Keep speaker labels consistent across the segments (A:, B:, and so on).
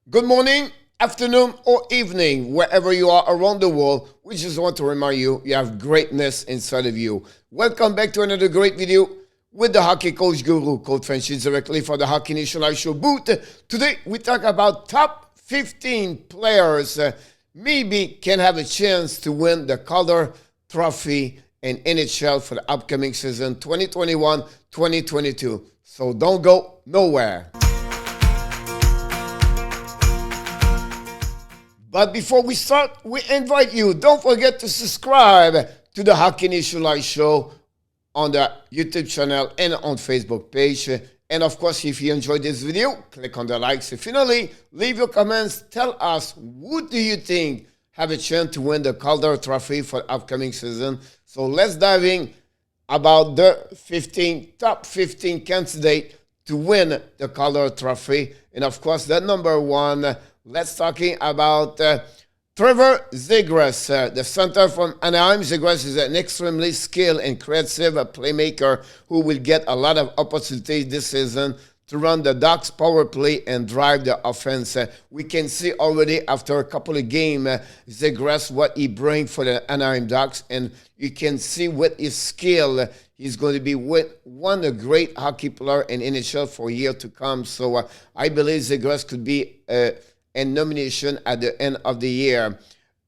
A: Good morning, afternoon, or evening, wherever you are around the world. We just want to remind you, you have greatness inside of you. Welcome back to another great video with the hockey coach guru, Coach Frenchy, directly for the Hockey Nation Live Show booth. Today, we talk about top 15 players maybe can have a chance to win the Calder Trophy in NHL for the upcoming season 2021-2022. So don't go nowhere. But before we start, we invite you, don't forget to subscribe to the Hockey Nation Live Show on the YouTube channel and on Facebook page. And of course, if you enjoyed this video, click on the likes. And finally, leave your comments. Tell us, who do you think have a chance to win the Calder Trophy for the upcoming season? So let's dive in about the top 15 candidates to win the Calder Trophy. And of course, the number one, let's talking about Trevor Zegras, the center from Anaheim. Zegras is an extremely skilled and creative playmaker who will get a lot of opportunities this season to run the Ducks power play and drive the offense. We can see already after a couple of games, Zegras, what he brings for the Anaheim Ducks. And you can see with his skill, he's going to be one of the great hockey player in NHL for years to come. So I believe Zegras could be a nomination at the end of the year.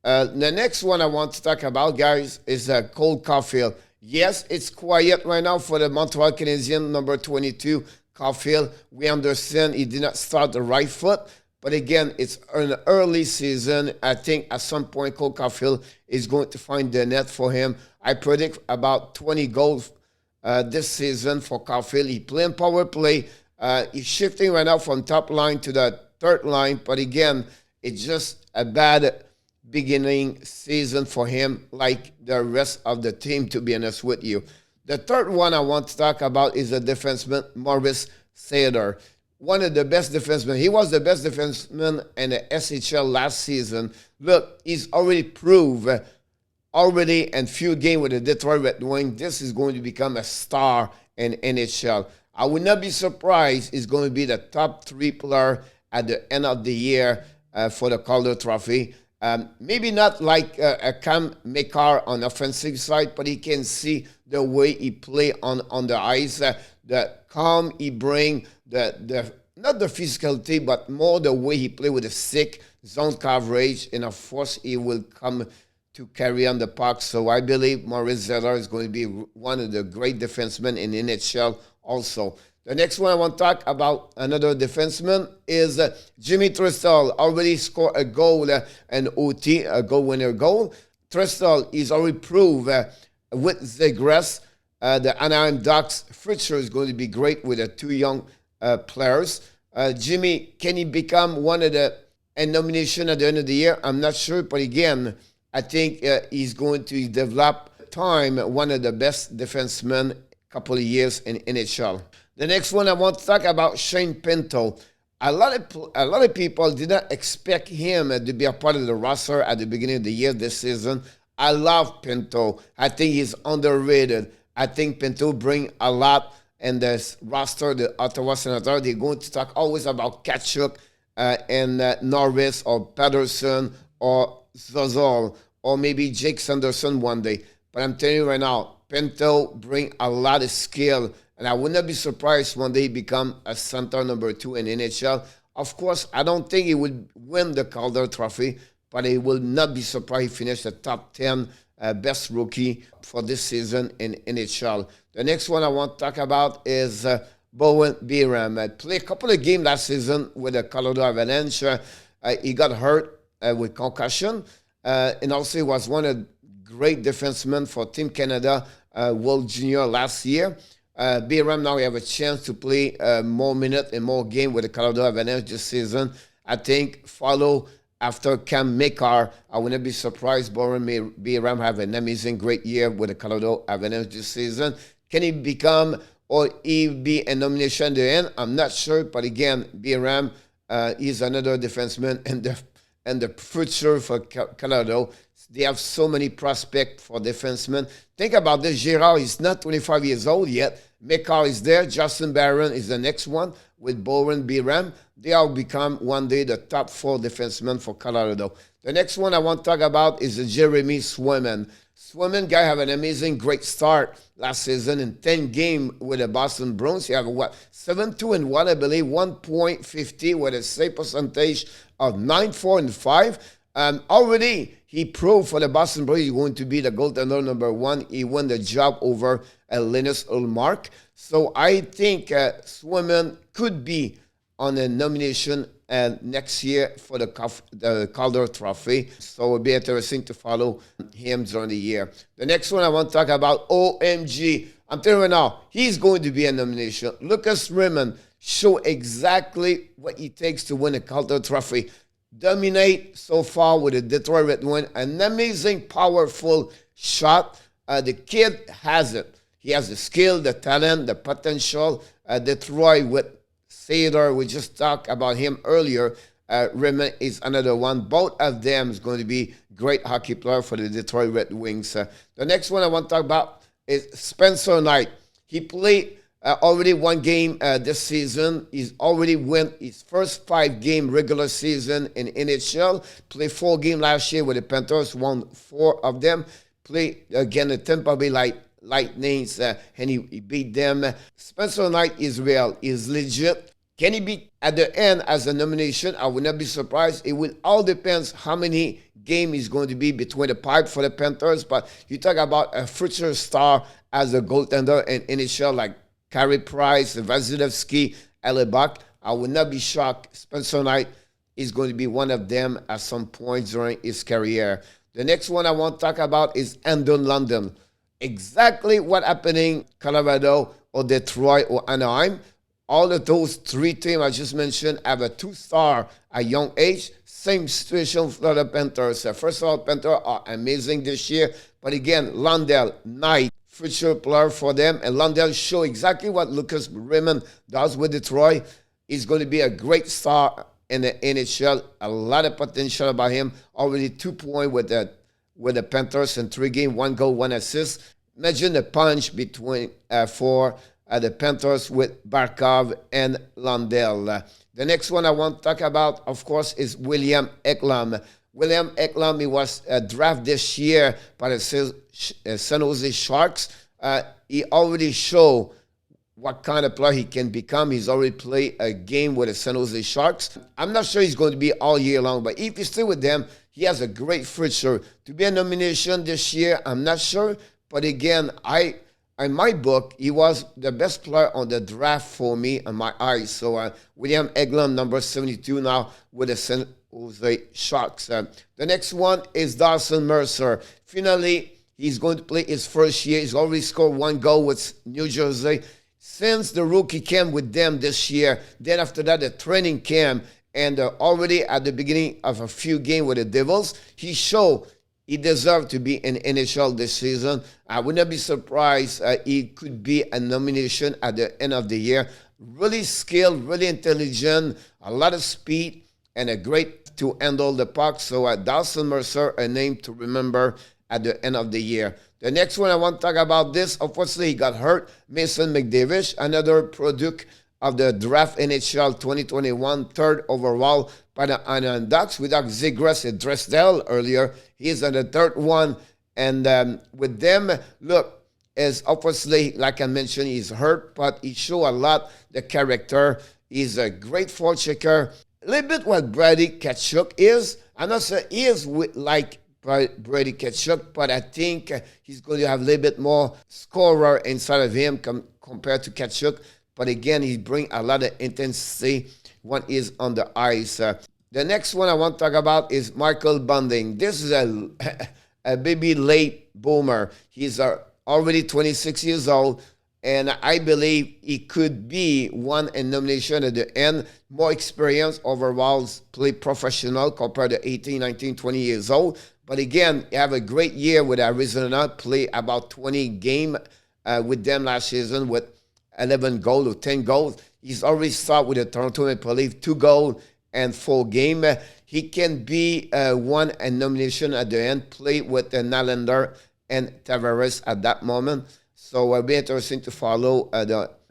A: The next one I want to talk about, guys, is Cole Caulfield. Yes, it's quiet right now for the Montreal Canadiens, number 22, Caulfield. We understand he did not start the right foot, but again, it's an early season. I think at some point Cole Caulfield is going to find the net for him. I predict about 20 goals this season for Caulfield. He playing power play. He's shifting right now from top line to the third line, but again, it's just a bad beginning season for him, like the rest of the team, to be honest with you. The third one I want to talk about is the defenseman, Moritz Seider. One of the best defensemen. He was the best defenseman in the SHL last season. Look, he's already proved, in few games with the Detroit Red Wings, this is going to become a star in NHL. I would not be surprised he's going to be the top 3 player at the end of the year for the Calder Trophy. Maybe not like a Cam Makar on the offensive side, but he can see the way he play on the ice, the calm he bring, the not the physicality, but more the way he play with the stick, zone coverage, and of course he will come to carry on the puck. So I believe Moritz Seider is going to be one of the great defensemen in NHL also. The next one I want to talk about, another defenseman, is Jimmy Drysdale. Already scored a goal in OT, a goal-winner goal. Drysdale is already proved with Zegras, the Anaheim Ducks future is going to be great with the 2 young players. Jimmy, can he become one of the nomination at the end of the year? I'm not sure, but again, I think he's going to develop time one of the best defensemen couple of years in NHL. The next one I want to talk about, Shane Pinto. A lot of people did not expect him to be a part of the roster at the beginning of the year this season. I love Pinto. I think he's underrated. I think Pinto bring a lot in this roster, the Ottawa Senators. They're going to talk always about Tkachuk and Norris or Patterson or Zozol or maybe Jake Sanderson one day. But I'm telling you right now, Pinto bring a lot of skill, and I would not be surprised one day he become a center number 2 in NHL. Of course, I don't think he would win the Calder Trophy, but I will not be surprised he finished the top 10 best rookie for this season in NHL. The next one I want to talk about is Bowen Byram. Played a couple of games last season with the Colorado Avalanche. He got hurt with concussion, and also he was one of great defensemen for Team Canada World Junior last year. Byram now have a chance to play more minutes and more game with the Colorado Avalanche this season. I think follow after Cam Makar. I wouldn't be surprised Byram have an amazing great year with the Colorado Avalanche this season. Can he become or he be a nomination at the end? I'm not sure, but again, Byram is another defenseman and the future for Colorado. They have so many prospects for defensemen. Think about this. Girard is not 25 years old yet. Makar is there. Justin Barron is the next one. with Bowen Byram. They will become one day the top 4 defensemen for Colorado. The next one I want to talk about is Jeremy Swayman. Swayman guy have an amazing, great start last season in 10 games with the Boston Bruins. He have 7-2-1, I believe, 1.50 with a save percentage of 9.4-5. Already he proved for the Boston Bruins he's going to be the goaltender number 1. He won the job over Linus Ullmark. So I think Swayman could be on a nomination next year for the Calder Trophy. So it'll be interesting to follow him during the year. The next one I want to talk about, OMG. I'm telling you now, he's going to be a nomination. Lucas Raymond show exactly what it takes to win a Calder Trophy. Dominate so far with the Detroit Red Wings. An amazing, powerful shot. The kid has it. He has the skill, the talent, the potential. Detroit with Sader, we just talked about him earlier. Raymond is another one. Both of them is going to be great hockey player for the Detroit Red Wings. The next one I want to talk about is Spencer Knight. He played already 1 game this season. He's already won his first 5-game regular season in NHL. Played 4 games last year with the Panthers, won 4 of them. Played again the Tampa Bay Lightning, and he beat them. Spencer Knight is real, is legit. Can he be at the end as a nomination? I would not be surprised. It will all depends how many games is going to be between the pipe for the Panthers. But you talk about a future star as a goaltender in NHL like Carey Price, Vasilevsky, Hellebuck. I would not be shocked. Spencer Knight is going to be one of them at some point during his career. The next one I want to talk about is Andon London. Exactly what happening Colorado or Detroit or Anaheim. All of those 3 teams I just mentioned have a 2-star at young age. Same situation for the Panthers. First of all, Panthers are amazing this year. But again, Lundell, Knight, future player for them. And Lundell show exactly what Lucas Raymond does with Detroit. He's going to be a great star in the NHL. A lot of potential about him. Already 2 points with the Panthers in 3 games, 1 goal, 1 assist. Imagine the punch between for the Panthers with Barkov and Lundell. The next one I want to talk about, of course, is William Eklund. William Eklund, he was drafted this year by the San Jose Sharks. He already showed what kind of player he can become. He's already played a game with the San Jose Sharks. I'm not sure he's going to be all year long, but if he's still with them, he has a great future. To be a nomination this year, I'm not sure. But again, in my book, he was the best player on the draft for me in my eyes. So William Eklund, number 72 now with the San Jose Sharks. The next one is Dawson Mercer. Finally, he's going to play his first year. He's already scored 1 goal with New Jersey. Since the rookie camp with them this year, then after that, the training camp, and already at the beginning of a few games with the Devils, he showed he deserved to be in NHL this season. I would not be surprised he could be a nomination at the end of the year. Really skilled, really intelligent, a lot of speed, and a great to handle the puck. So Dawson Mercer, a name to remember at the end of the year. The next one I want to talk about this, unfortunately, he got hurt. Mason McTavish, another product of the draft NHL 2021, 3rd overall by the Anaheim Ducks. We talked Zegras and Drysdale earlier. He's on the 3rd one. And with them, look, is obviously, like I mentioned, he's hurt, but he showed a lot the character. He's a great forechecker. A little bit what Brady Tkachuk is. I'm not saying he is like Brady Tkachuk, but I think he's going to have a little bit more scorer inside of him compared to Tkachuk. But again, he brings a lot of intensity when he's on the ice. The next one I want to talk about is Michael Bunting. This is a baby late boomer. He's already 26 years old, and I believe he could be one in nomination at the end. More experience overall, play professional compared to 18, 19, 20 years old. But again, he have a great year with Arizona, play about 20 games with them last season with 11 goals or 10 goals. He's already started with the Toronto Maple Leafs, 2 goals and 4 games. He can be one a nomination at the end, play with Nylander and Tavares at that moment. So it'll be interesting to follow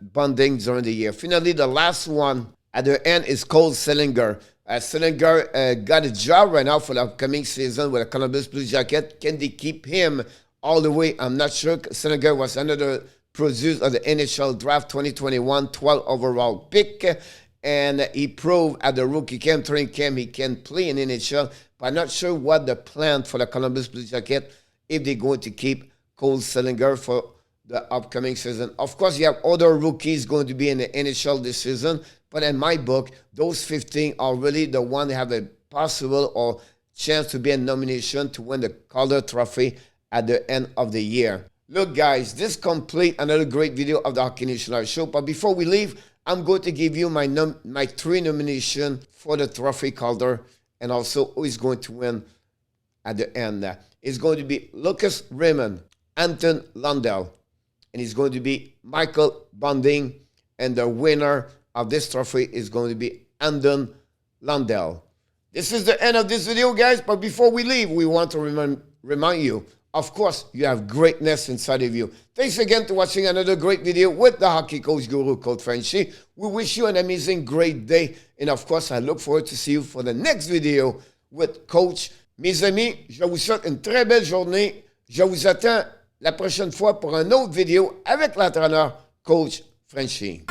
A: bonding during the year. Finally, the last one at the end is Cole Sillinger. Sillinger got a job right now for the upcoming season with the Columbus Blue Jackets. Can they keep him all the way? I'm not sure. Sillinger was another producer of the NHL Draft 2021, 12 overall pick. And he proved at the rookie camp, training camp, he can play in NHL. But I'm not sure what the plan for the Columbus Blue Jackets, if they're going to keep Cole Sillinger for the upcoming season. Of course, you have other rookies going to be in the NHL this season. But in my book, those 15 are really the ones that have a possible or chance to be a nomination to win the Calder Trophy at the end of the year. Look, guys, this completes another great video of the Hockey Nation Live Show. But before we leave, I'm going to give you my 3 nominations for the Trophy Calder and also who is going to win at the end. It's going to be Lucas Raymond, Anton Lundell, and it's going to be Michael Bunting, and the winner of this trophy is going to be Anton Lundell. This is the end of this video, guys, but before we leave, we want to remind you, of course, you have greatness inside of you. Thanks again for watching another great video with the hockey coach guru, Coach Frenchy. We wish you an amazing, great day, and of course, I look forward to see you for the next video with Coach. Mes amis, je vous souhaite une très belle journée. Je vous attends la prochaine fois pour une autre vidéo avec l'entraîneur Coach Frenchy.